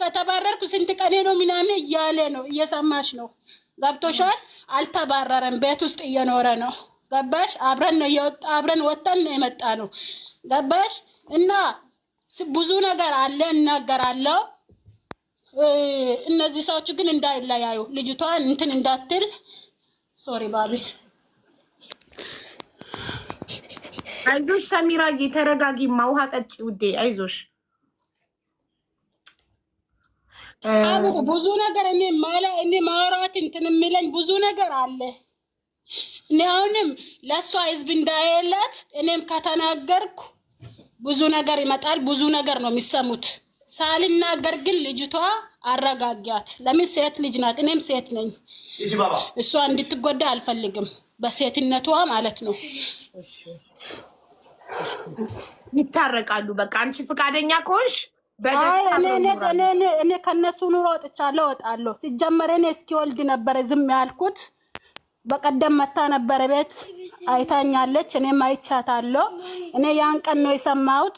ከተባረርኩ ስንት ቀኔ ነው ምናምን እያለ ነው እየሰማሽ ነው ገብቶሻል አልተባረረም ቤት ውስጥ እየኖረ ነው ገባሽ አብረን ነው የወጣ አብረን ወጣን ነው የመጣ ነው ገባሽ እና ብዙ ነገር አለ እናገራለሁ እነዚህ ሰዎች ግን እንዳይለያዩ ልጅቷን እንትን እንዳትል ሶሪ ባቢ አይዞሽ ሰሚራዬ ተረጋጊ ማውሃ ጠጪ ውዴ አይዞሽ አቡ ብዙ ነገር እኔ ማውራት እንትን የሚለኝ ብዙ ነገር አለ እኔ አሁንም ለሷ ህዝብ እንዳይላት እኔም ከተናገርኩ ብዙ ነገር ይመጣል ብዙ ነገር ነው የሚሰሙት ሳልናገር ግን ልጅቷ አረጋጋት ለምን ሴት ልጅ ናት እኔም ሴት ነኝ እሷ እንድትጎዳ አልፈልግም በሴትነቷ ማለት ነው ይታረቃሉ በቃ አንቺ ፍቃደኛ ከሆንሽ በደስታ እኔ ከነሱ ኑሮ ወጣለሁ ሲጀመር እኔ እስኪወልድ ነበር ዝም ያልኩት በቀደም መታ ነበር ቤት አይታኛለች እኔም አይቻታለሁ እኔ ያን ቀን ነው የሰማሁት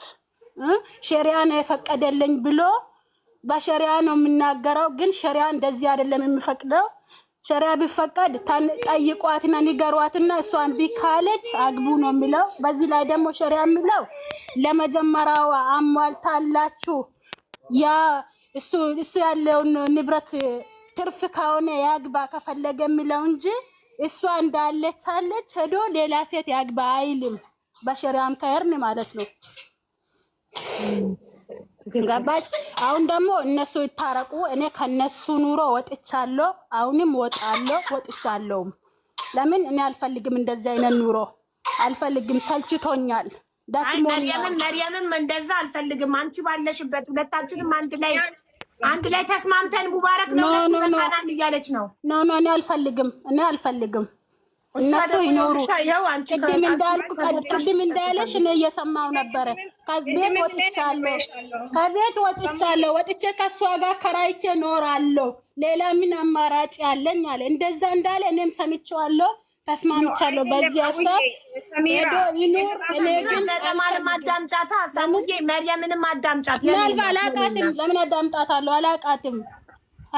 ሸሪዓ ነው የፈቀደልኝ ብሎ በሸሪዓ ነው የምናገረው ግን ሸሪዓ እንደዚህ አይደለም የሚፈቅደው ሸሪዓ ቢፈቀድ ጠይቋትና ንገሯትና እሷን ቢካለች አግቡ ነው የሚለው በዚህ ላይ ደግሞ ሸሪዓ የሚለው ለመጀመሪያው አሟልታላችሁ ያ እሱ ያለውን ንብረት ትርፍ ከሆነ ያግባ ከፈለገ የሚለው እንጂ እሷ እንዳለች አለች ሄዶ ሌላ ሴት ያግባ አይልም በሸሪዓም ከርኒ ማለት ነው ገባች አሁን ደግሞ እነሱ ይታረቁ እኔ ከነሱ ኑሮ ወጥቻለሁ አሁንም ወጥቻለሁ ለምን እኔ አልፈልግም እንደዚህ አይነት ኑሮ አልፈልግም ሰልችቶኛል ዳክሞኛል መርየምም እንደዛ አልፈልግም አንቺ ባለሽበት ሁለታችንም አንድ ላይ ተስማምተን ሙባረክ ነው ለታናን እያለች ነው ኖ እኔ አልፈልግም እነሱ ይኖሩ ቅድም እንዳለሽ እኔ እየሰማው ነበር ከቤት ወጥቻለሁ ወጥቼ ከሷ ጋር ከራይቼ ኖራለሁ ሌላ ምን አማራጭ ያለኝ አለ እንደዛ እንዳለ እኔም ሰምቻለሁ ተስማምቻለሁ በዚህ ሀሳብ ሄዶ ይኖር እኔ ግን ለማንም አዳምጫታ ሰሙዬ መርየምንም አዳምጫት ለምን አዳምጣታለሁ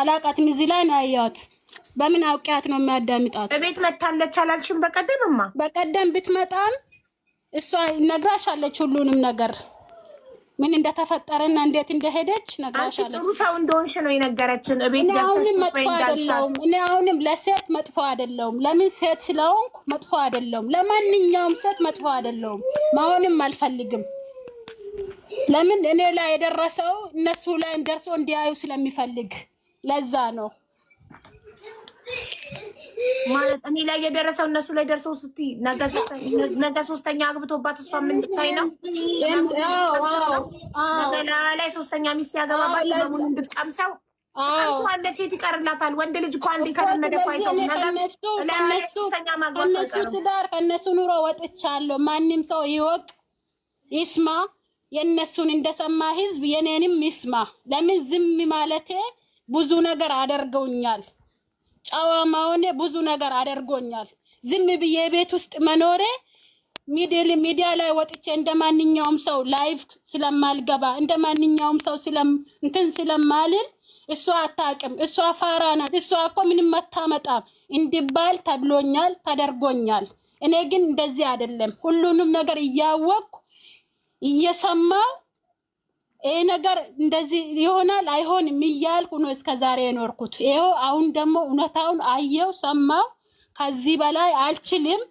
አላቃትም እዚህ ላይ ነው ያያት በምን አውቂያት ነው የሚያዳምጣት በቤት መታለች አላልሽም በቀደም ብትመጣም እሷ ነግራሻለች ሁሉንም ነገር ምን እንደተፈጠረና እንዴት እንደሄደች ነግራሻለች ጥሩ ሰው እንደሆንሽ ነው የነገረችን እቤት ገብተሽ እኔ አሁንም ለሴት መጥፎ አይደለም ለምን ሴት ስለሆንኩ መጥፎ አይደለም ለማንኛውም ሴት መጥፎ አይደለም ማውንም አልፈልግም ለምን እኔ ላይ የደረሰው እነሱ ላይ እንደርሶ እንዲያዩ ስለሚፈልግ ለዛ ነው ማለት እኔ ላይ የደረሰው እነሱ ላይ ደርሰው ስትይ ነገ ሶስተኛ አግብቶባት እሷ ምን ልታይ ነው ነገ ላይ ሶስተኛ ሚስት ያገባባት ለምን እንድትቀምሰው ቀምሷለች የት ይቀርላታል ወንድ ልጅ እኮ አንዴ ከለመደ ፋይተው ነገ ሶስተኛ ማግባት ነው ትዳር ከነሱ ኑሮ ወጥቻለሁ ማንንም ሰው ይወቅ ይስማ የነሱን እንደሰማ ህዝብ የኔንም ይስማ ለምን ዝም ማለቴ ብዙ ነገር አደርገውኛል ጫዋማውኔ ብዙ ነገር አደርጎኛል ዝም ብዬ ቤት ውስጥ መኖሬ ሚዲያ ላይ ወጥቼ እንደማንኛውም ሰው ላይቭ ስለማልገባ እንደማንኛውም ሰው ስለማልል እሷ አታውቅም እሷ ፋራ ናት እሷ እኮ ምንም አታመጣም እንዲባል ተብሎኛል ተደርጎኛል እኔ ግን እንደዚህ አይደለም ሁሉንም ነገር እያወቅኩ እየሰማው ነገር እንደዚህ ይሆናል አይሆንም እያልኩ ነው እስከዛሬ የኖርኩት ይሄው አሁን ደግሞ እውነታውን አየው ሰማው ከዚህ በላይ አልችልም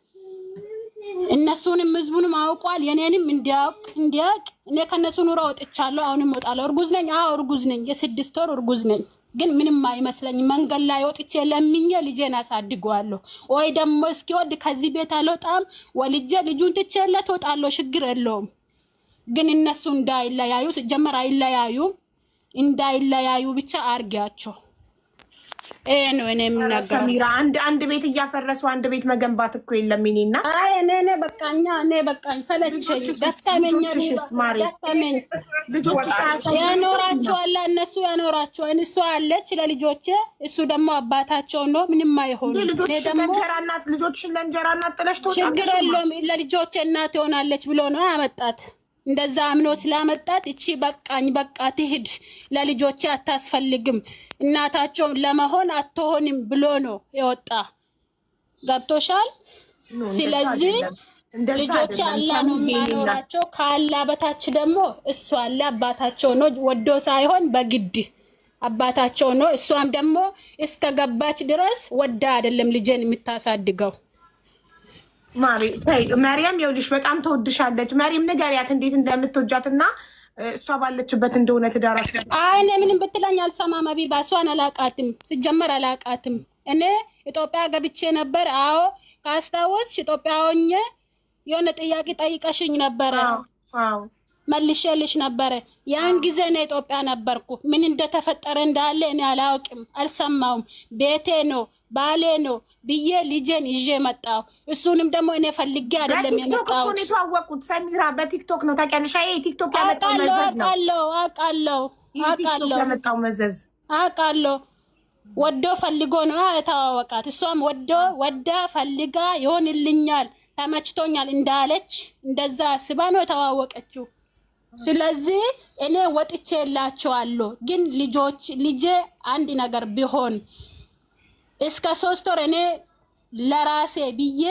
እነሱንም ህዝቡንም አውቋል የኔንም እንዲያውቅ እኔ ከነሱ ኑሮ ወጥቻለሁ አሁንም ወጣለሁ እርጉዝ ነኝ እርጉዝ ነኝ የ6 ወር እርጉዝ ነኝ ግን ምንም አይመስለኝ መንገድ ላይ ወጥቼ ለምኜ ልጄን አሳድገዋለሁ ወይ ደግሞ እስኪወድ ከዚህ ቤት አልወጣም ወልጄ ልጁን ትቼለት ወጣለሁ ችግር የለውም ግን እነሱ እንዳይለያዩ ሲጀመር እንዳይለያዩ ብቻ አርጋቸው ነው እኔ የምናገረው ሰሚራ አንድ ቤት እያፈረሱ አንድ ቤት መገንባት እኮ የለም እኔና እኔ በቃኝ ሰለቸኝ ደስታመኝ ልጆች ያኖራቸዋል እነሱ ያኖራቸዋል እሱ አለች ለልጆቼ እሱ ደግሞ አባታቸው ነው ምንም አይሆኑ ልጆችሽን ለእንጀራ እናት ጥለሽ ተወጣ ችግር የለውም ለልጆቼ እናት ትሆናለች ብሎ ነው አመጣት እንደዛ አምኖ ስላመጣት እቺ በቃኝ በቃ ትሂድ ለልጆቼ አታስፈልግም እናታቸው ለመሆን አትሆንም ብሎ ነው የወጣ ገብቶሻል ስለዚህ ልጆቼ አላህ ነው የሚያኖራቸው ከአላህ በታች ደግሞ እሱ አለ አባታቸው ነው ወዶ ሳይሆን በግድ አባታቸው ነው እሷም ደግሞ እስከ ገባች ድረስ ወዳ አይደለም ልጄን የምታሳድገው ማርያም ይኸውልሽ በጣም ተወድሻለች ማርያም ንገሪያት እንዴት እንደምትወጃትና እሷ ባለችበት እንደሆነ ትዳራሽ አይ ምንም ብትለኝ አልሰማም ሀቢባ እሷን አላቃትም ሲጀመር አላቃትም እኔ ኢትዮጵያ ገብቼ ነበር አዎ ካስታወስሽ ኢትዮጵያ ሆኜ የሆነ ጥያቄ ጠይቀሽኝ ነበር አዎ መልሼልሽ ነበር ያን ጊዜ ነው ኢትዮጵያ ነበርኩ ምን እንደተፈጠረ እንዳለ እኔ አላውቅም አልሰማውም ቤቴ ነው ባሌ ነው ብዬ ልጄን ይዤ መጣሁ እሱንም ደግሞ እኔ ፈልጌ አይደለም የመጣው በቲክቶክ ነው የተዋወቁት ሰሚራ በቲክቶክ ነው ታውቂያለሽ አይ ቲክቶክ ያመጣው መዘዝ ነው አውቃለሁ ያመጣው መዘዝ አውቃለሁ ወዶ ፈልጎ ነው የተዋወቃት እሷም ወዳ ፈልጋ ይሆንልኛል ተመችቶኛል እንዳለች እንደዛ አስባ ነው የተዋወቀችው ስለዚህ እኔ ወጥቼላቸዋለሁ ግን ልጄ አንድ ነገር ቢሆን እስከ 3 ወር እኔ ለራሴ ብዬ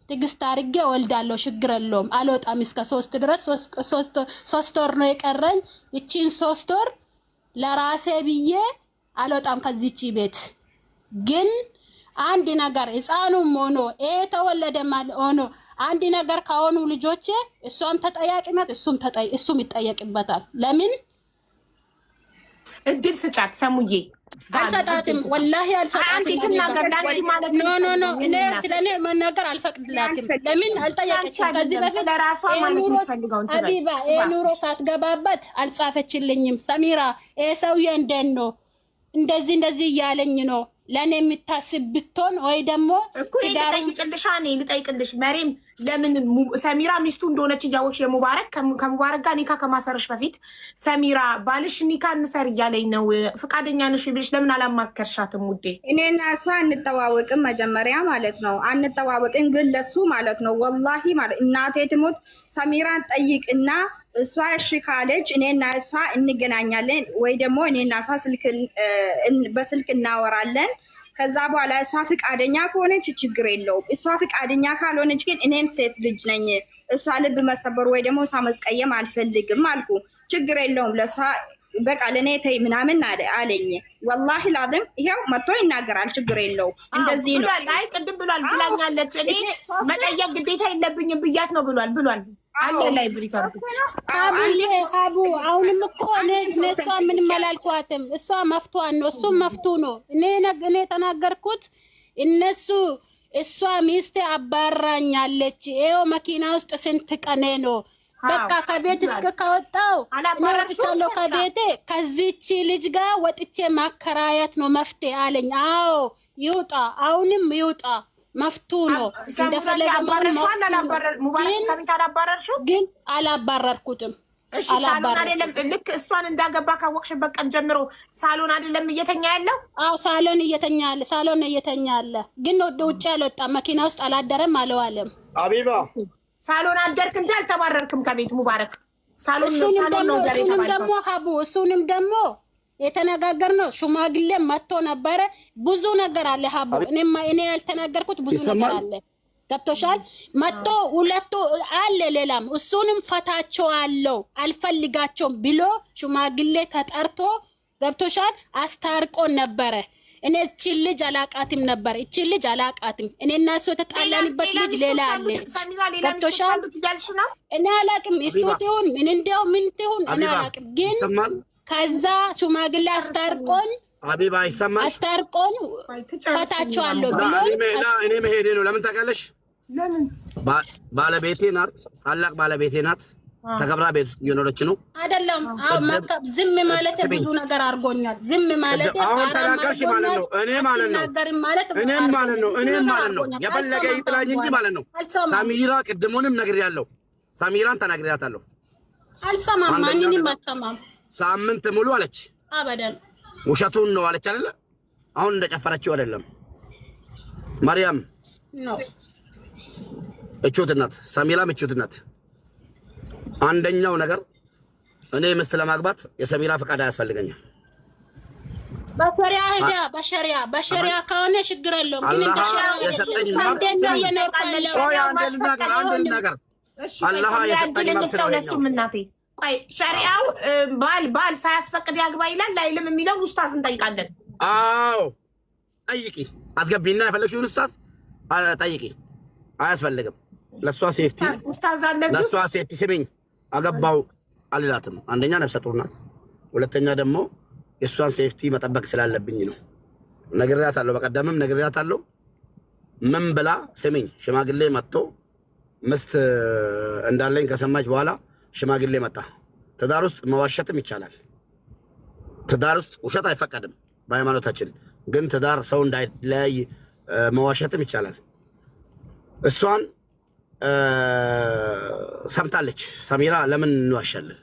ትግስት አድርጌ ወልዳለሁ ችግር የለውም አልወጣም እስከ 3 ድረስ 3 ወር ነው የቀረኝ እቺን 3 ወር ለራሴ ብዬ አልወጣም ከዚህች ቤት ግን አንድ ነገር ህፃኑም ሆኖ ተወለደ ማለት ሆኖ አንድ ነገር ካሆኑ ልጆቼ እሷም ተጠያቂነት እሱም ይጠየቅበታል ለምን እድል ስጫት ሰሙዬ አልሰጣትም ወላሂ አልሰጣትም ኖ እኔ ስለኔ መናገር አልፈቅድላትም ለምን አልጠየቀችም ከዚህ በፊት ለራሷ ማለት የምትፈልገውን ሀቢባ ኑሮ ሳትገባበት አልጻፈችልኝም ሰሚራ ሰውዬ እንደት ነው እንደዚህ እያለኝ ነው ለኔ የምታስብ ብትሆን ወይ ደግሞ ልጠይቅልሽ መሪም ለምን ሰሚራ ሚስቱ እንደሆነች እያወቅሽ የሙባረክ ከሙባረክ ጋር ኒካ ከማሰርሽ በፊት ሰሚራ ባልሽ ኒካ እንሰር እያለኝ ነው ፍቃደኛ ነሽ ብለሽ ለምን አላማከርሻትም ውዴ እኔና እሷ አንተዋወቅም መጀመሪያ ማለት ነው አንተዋወቅን ግን ለሱ ማለት ነው ወላሂ ማለት እናቴ ትሞት ሰሚራን ጠይቅና እሷ እሺ ካለች እኔና እሷ እንገናኛለን ወይ ደግሞ እኔና እሷ በስልክ እናወራለን ከዛ በኋላ እሷ ፍቃደኛ ከሆነች ችግር የለውም እሷ ፍቃደኛ ካልሆነች ግን እኔም ሴት ልጅ ነኝ እሷ ልብ መሰበር ወይ ደግሞ እሷ መስቀየም አልፈልግም አልኩ ችግር የለውም ለሷ በቃ ለኔ ተይ ምናምን አለኝ ወላሂ ላዝም ይሄው መጥቶ ይናገራል ችግር የለውም እንደዚህ ነው አይ ቅድም ብላኛለች እኔ መጠየቅ ግዴታ የለብኝም ብያት ነው ብሏል አለ ላይ ብሪካርዱ አቡ አሁንም እኮ እሷ ምንም አላልኳትም እሷ መፍቷን ነው እሱም መፍቱ ነው እኔ ተናገርኩት እሷ ሚስቴ አባራኛለች ይሄው መኪና ውስጥ ስንት ቀኔ ነው በቃ ከቤት እስከ ከወጣው ወጥቻለሁ ከቤቴ ከዚህች ልጅ ጋር ወጥቼ ማከራየት ነው መፍትሄ አለኝ አዎ ይውጣ አሁንም ይውጣ መፍቱ ነው እንደፈለገ ግን አላባረርኩትም እሺ ሳሎን አይደለም ልክ እሷን እንዳገባ ካወቅሽበት ቀን ጀምሮ ሳሎን አይደለም እየተኛ ያለው አዎ ሳሎን እየተኛ ያለ ግን ውጭ አልወጣም መኪና ውስጥ አላደረም አለዋለም አቢባ ሳሎን አደርክ እንጂ አልተባረርክም ከቤት ሙባረክ ሳሎን ነው ደግሞ ሀቡ እሱንም ደግሞ የተነጋገርነው ሽማግሌ መጥቶ ነበረ ብዙ ነገር አለ ሀቡ እኔ ያልተናገርኩት ብዙ ነገር አለ ገብቶሻል መጥቶ ሁለቱ አለ ሌላም እሱንም ፈታቸው አለው አልፈልጋቸውም ብሎ ሽማግሌ ተጠርቶ ገብቶሻል አስታርቆ ነበረ እኔ እቺ ልጅ አላቃትም ነበር እቺ ልጅ አላቃትም እኔና እሱ የተጣላንበት ልጅ ሌላ አለ ገብቶሻል እኔ አላቅም እስቶቴውን ምን ትሁን እኔ አላቅም ግን ከዛ ሽማግሌ አስታርቆን አቢባ ይሰማል አስታርቆን ፈታቸዋለሁ ብሎ እኔ መሄዴ ነው ለምን ታውቃለሽ ለምን ባለቤቴ ናት ታላቅ ባለቤቴ ናት ተከብራ ቤት ውስጥ እየኖረች ነው አይደለም ዝም ማለት ብዙ ነገር አድርጎኛል ዝም ማለት አሁን ተናገርሽ ማለት ነው እኔም ማለት ነው የፈለገ ይጥላኝ እንጂ ማለት ነው ሳሚራ ቅድሙንም ነግሬያለሁ ሳሚራን ተናግሬያታለሁ አልሰማም ማንንም አልሰማም ሳምንት ሙሉ አለች አበደን ውሸቱን ነው አለች አይደለ አሁን እንደጨፈረችው አይደለም ማርያም ነው እቾት ናት ሳሚራ እቾት ናት አንደኛው ነገር እኔ ምስት ለማግባት የሰሚራ ፈቃድ አያስፈልገኝም። በሸሪያ ሄዳ በሸሪያ ከሆነ ችግር የለውም። ግን እንደ ሸሪያ የሰጠኝ አንደኛው የነርካለው አንድ ነገር አላህ የሰጠኝ ለሱም እናቴ ቆይ ሸሪያው ባል ሳያስፈቅድ ያግባ ይላል አይልም የሚለው ኡስታዝ እንጠይቃለን። አዎ ጠይቂ፣ አስገቢና የፈለግሽውን ኡስታዝ ጠይቂ። አያስፈልግም። ለሷ ሴፍቲ ኡስታዝ አለ ለሷ ሴፍቲ ስሚኝ፣ አገባው አልላትም። አንደኛ ነፍሰ ጡር ናት፣ ሁለተኛ ደግሞ የሷን ሴፍቲ መጠበቅ ስላለብኝ ነው። ነግሬያታለሁ፣ በቀደምም ነግሬያታለሁ። ምን ብላ ስሚኝ፣ ሽማግሌ መጥቶ ምስት እንዳለኝ ከሰማች በኋላ ሽማግሌ መጣ። ትዳር ውስጥ መዋሸትም ይቻላል። ትዳር ውስጥ ውሸት አይፈቀድም በሃይማኖታችን፣ ግን ትዳር ሰው እንዳይለያይ መዋሸትም ይቻላል። እሷን ሰምታለች። ሰሚራ ለምን እንዋሻለን?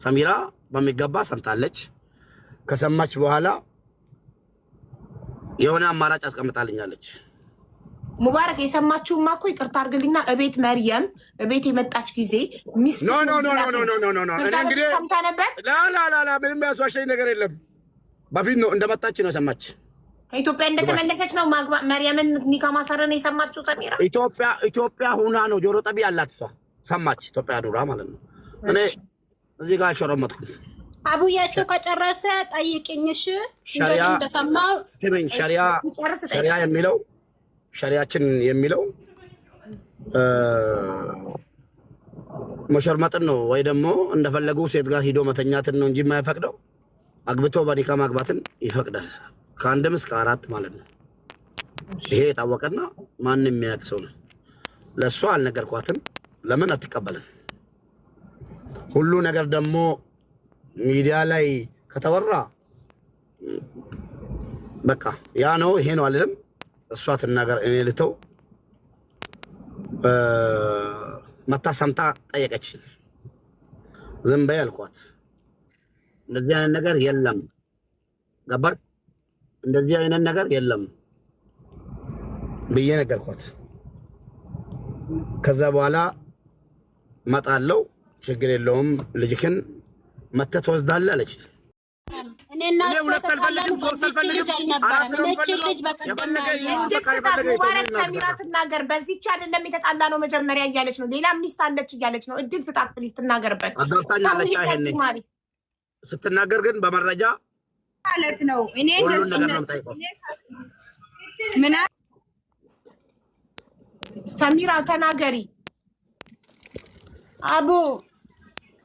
ሰሚራ በሚገባ ሰምታለች። ከሰማች በኋላ የሆነ አማራጭ አስቀምጣልኛለች። ሙባረክ የሰማችሁማ እኮ ይቅርታ አድርግልኝና እቤት መርየም እቤት የመጣች ጊዜ ሚስት ኖ እኔ እንግዲህ ሰምታ ነበር። ላ ምንም ያስዋሸኝ ነገር የለም። በፊት ነው እንደመጣች ነው ሰማች። ከኢትዮጵያ እንደተመለሰች ነው መርየምን ኒካ ማሰረን የሰማችው ሰሚራ። ኢትዮጵያ ሁና ነው ጆሮ ጠቢ ያላት እሷ ሰማች። ኢትዮጵያ ዱራ ማለት ነው። እኔ እዚህ ጋር ሾረመጥኩኝ። አቡዬ እሱ ከጨረሰ ጠይቅኝሽ ሸሪያ እንደሰማው ስሚኝ። ሸሪያ የሚለው ሸሪያችን የሚለው መሸርመጥን ነው ወይ ደግሞ እንደፈለጉ ሴት ጋር ሂዶ መተኛትን ነው እንጂ የማይፈቅደው አግብቶ በኒካ ማግባትን ይፈቅዳል። ከአንድም እስከ 4 ማለት ነው። ይሄ የታወቀና ማንም የሚያውቅ ሰው ነው። ለእሷ አልነገርኳትም። ለምን አትቀበልም? ሁሉ ነገር ደግሞ ሚዲያ ላይ ከተወራ በቃ ያ ነው ይሄ ነው አልልም። እሷ ትናገር፣ እኔ ልተው። መታ ሰምታ ጠየቀች። ዝም በይ አልኳት። እንደዚህ አይነት ነገር የለም። ገባር እንደዚህ አይነት ነገር የለም ብዬ ነገርኳት። ከዛ በኋላ መጣለው ችግር የለውም ልጅክን መተህ ትወስዳለህ አለች። እኔና ሙባረክ ሰሚራ ትናገር። በዚህች አይደለም የተጣላ ነው መጀመሪያ እያለች ነው። ሌላ ሚስት አለች እያለች ነው። እድል ስጣት ፕሊዝ ትናገርበት። አጋብታኛለች። ይሄኔ ስትናገር ግን በመረጃ ማለት ነው። እኔ ሁሉን ነገር ነው የምጠይቀው። ምን ሰሚራ ተናገሪ። አቡ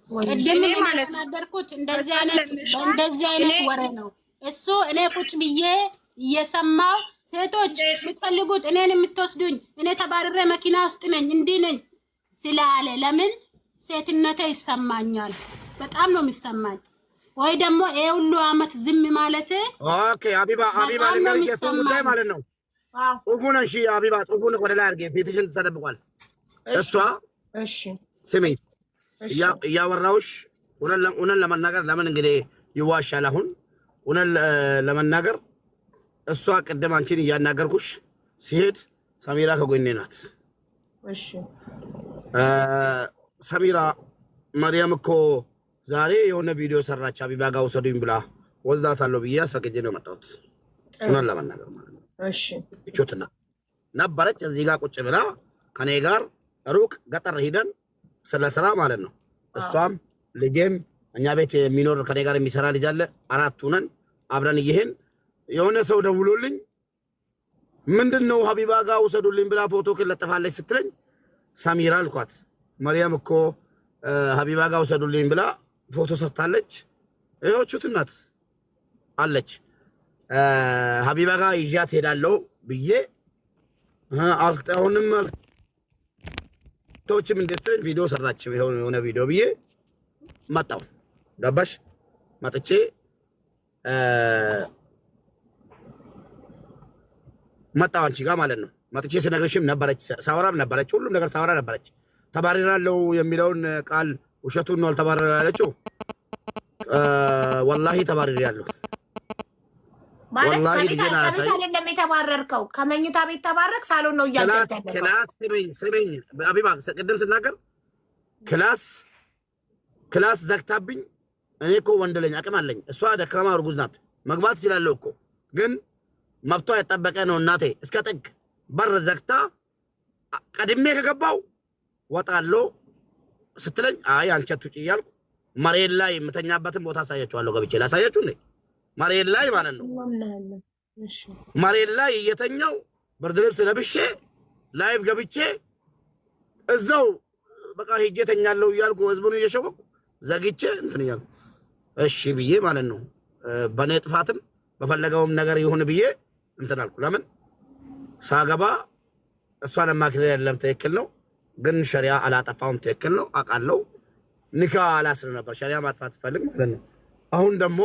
እድል ማለት ተናገርኩት። እንደዚህ አይነት ወሬ ነው እሱ። እኔ ቁጭ ብዬ እየሰማው ሴቶች የምትፈልጉት እኔን የምትወስዱኝ እኔ ተባረረ መኪና ውስጥ ነኝ እንዲህ ነኝ ስላለ ለምን ሴትነቴ ይሰማኛል። በጣም ነው የሚሰማኝ። ወይ ደግሞ ይሄ ሁሉ አመት ዝም ማለት ኦኬ። አቢባ ለምን ጉዳይ ማለት ነው። ጽሁፉን እሺ፣ አቢባ ጽሁፉን ወደ ላይ አድርጌ ፊትሽን ተደብቋል። እሷ እሺ ስሚ እያወራሁሽ እውነት ለመናገር ለምን እንግዲህ ይዋሻል? አሁን እውነት ለመናገር እሷ ቅድም አንቺን እያናገርኩሽ ሲሄድ ሰሚራ ከጎኔ ናት። እሺ ሰሚራ መርያም እኮ ዛሬ የሆነ ቪዲዮ ሰራች አቢባ ጋር ወሰዱኝ ብላ ወስዳታለሁ ብዬ አስፈቅጄ ነው የመጣሁት። እውነት ለመናገር ማለት ነው። እሺ እቾትና ነበረች እዚህ ጋር ቁጭ ብላ ከኔ ጋር ሩቅ ገጠር ሂደን ስለ ስራ ማለት ነው። እሷም ልጄም እኛ ቤት የሚኖር ከኔ ጋር የሚሰራ ልጅ አለ። 4 ሆነን አብረን ይሄን የሆነ ሰው ደውሎልኝ ምንድነው ሀቢባ ጋር ወሰዱልኝ ብላ ፎቶ ከለጠፋለች ስትለኝ ሰሚራ አልኳት። መርያም እኮ ሀቢባ ጋር ወሰዱልኝ ብላ ፎቶ ሰጥታለች። እዮቹት እናት አለች። ሀቢባ ጋር ይዣት ሄዳለሁ ብዬ አሁንም ሰዎችም እንደስተን ቪዲዮ ሰራች የሆነ ቪዲዮ ብዬ መጣሁ። ገባሽ? መጥቼ መጣሁ አንቺ ጋር ማለት ነው። መጥቼ ስነግርሽም ነበረች፣ ሳወራም ነበረች፣ ሁሉም ነገር ሳወራ ነበረች። ተባረራለሁ የሚለውን ቃል ውሸቱን ነው አልተባረረ ያለችው። ወላሂ ተባረራለሁ። ወላሂ ልጅና አይደለም የተባረርከው፣ ከመኝታ ቤት ተባረክ ሳሎን ነው እያልከኝ። ክላስ ስሚኝ አቢባ፣ ቅድም ስናገር ክላስ ክላስ ዘግታብኝ እኔ እኮ ወንድ ልጅ አቅም አለኝ እሷ ደካማ እርጉዝ ናት መግባት ይችላልው እኮ ግን መብቷ የጠበቀ ነው እናቴ እስከ ጥግ በር ዘግታ ቀድሜ ከገባው ወጣለሁ ስትለኝ አይ አንቺ አትውጪ እያልኩ መሬት ላይ የምተኛበትን ቦታ አሳያችኋለሁ ገብቼ ላሳያችሁ እንዴ መሬት ላይ ማለት ነው መሬት ላይ እየተኛው ብርድ ልብስ ለብሼ ላይቭ ገብቼ እዛው በቃ ሄጄ ተኛለሁ እያልኩ ህዝቡን እየሸወኩ ዘግቼ እንትን እያልኩ እሺ ብዬ ማለት ነው በኔ ጥፋትም በፈለገውም ነገር ይሁን ብዬ እንትን አልኩ ለምን ሳገባ እሷን ማክለ ያለም ትክክል ነው ግን ሸሪዓ አላጠፋውም ትክክል ነው አቃለው ኒካ አላስር ነበር ሸሪዓ ማጥፋት ፈልግ ማለት ነው አሁን ደግሞ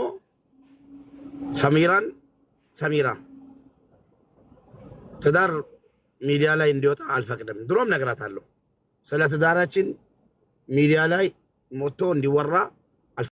ሰሚራ ትዳር ሚዲያ ላይ እንዲወጣ አልፈቅድም ድሮም ነግራታለሁ ስለ ትዳራችን ሚዲያ ላይ ሞቶ እንዲወራ